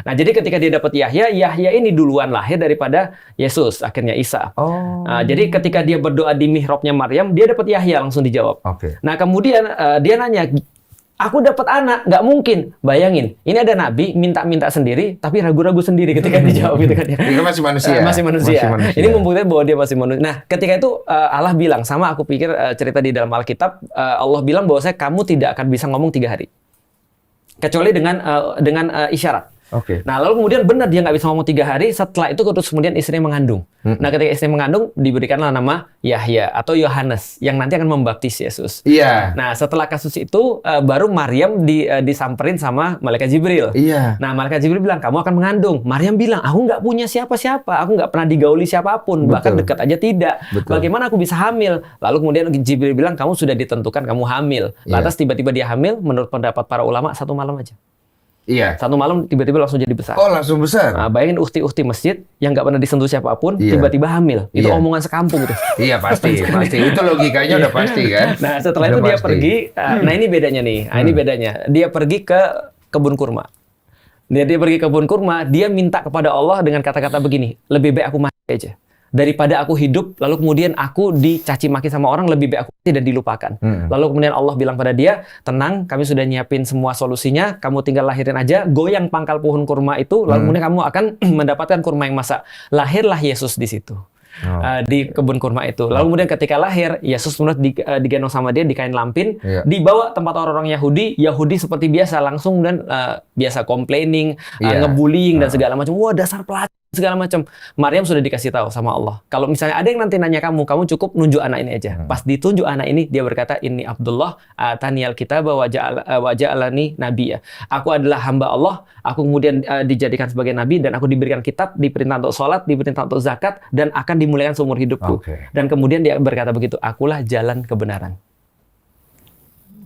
Nah, jadi ketika dia dapat Yahya, Yahya ini duluan lahir daripada Yesus, akhirnya Isa. Nah, jadi ketika dia berdoa di mihrabnya Maryam, dia dapat Yahya, langsung dijawab. Nah, kemudian dia nanya, aku dapat anak, nggak mungkin. Bayangin, ini ada nabi minta-minta sendiri, tapi ragu-ragu sendiri ketika dijawab gitu kan ya. Itu masih manusia. Masih manusia. Ini membuktikan bahwa dia masih manusia. Nah, ketika itu Allah bilang, sama aku pikir cerita di dalam Alkitab, Allah bilang bahwa kamu tidak akan bisa ngomong 3 hari, kecuali dengan isyarat. Nah, lalu kemudian benar dia nggak bisa ngomong 3 hari. Setelah itu terus kemudian istrinya mengandung. Nah, ketika istri mengandung, diberikanlah nama Yahya atau Yohanes yang nanti akan membaptis Yesus. Nah, setelah kasus itu baru Maryam disamperin sama malaikat Jibril. Nah, malaikat Jibril bilang, kamu akan mengandung. Maryam bilang, aku nggak punya siapa-siapa, aku nggak pernah digauli siapapun, bahkan dekat aja tidak. Bagaimana aku bisa hamil? Lalu kemudian Jibril bilang, kamu sudah ditentukan kamu hamil. Lantas tiba-tiba dia hamil, menurut pendapat para ulama 1 malam aja. 1 malam tiba-tiba langsung jadi besar. Oh, langsung besar. Nah, bayangin ukti-ukti masjid yang nggak pernah disentuh siapapun, tiba-tiba hamil. Itu omongan sekampung itu. Iya, pasti. Itu logikanya udah pasti kan. Nah, setelah itu dia pergi. Nah, ini bedanya nih. Ini bedanya. Dia pergi ke kebun kurma. Dia pergi ke kebun kurma, dia minta kepada Allah dengan kata-kata begini, lebih baik aku mati aja daripada aku hidup, lalu kemudian aku dicaci maki sama orang, lebih baik aku tidak dilupakan. Lalu kemudian Allah bilang pada dia, tenang, kami sudah nyiapin semua solusinya, kamu tinggal lahirin aja, goyang pangkal pohon kurma itu, lalu kemudian kamu akan mendapatkan kurma yang masak. Lahirlah Yesus di situ. Di kebun kurma itu. Lalu kemudian ketika lahir, Yesus kemudian digendong sama dia di kain lampin, dibawa tempat orang-orang Yahudi seperti biasa, langsung dan biasa complaining, ngebullying dan segala macam. Wah, dasar pelacur segala macam. Maryam sudah dikasih tahu sama Allah. Kalau misalnya ada yang nanti nanya kamu cukup nunjuk anak ini aja. Pas ditunjuk anak ini, dia berkata, ini Abdullah, taniyal kitaba wa ja'alani nabiyya. Aku adalah hamba Allah, aku kemudian dijadikan sebagai nabi, dan aku diberikan kitab, diperintah untuk sholat, diperintah untuk zakat, dan akan dimuliakan seumur hidupku. Dan kemudian dia berkata begitu, akulah jalan kebenaran.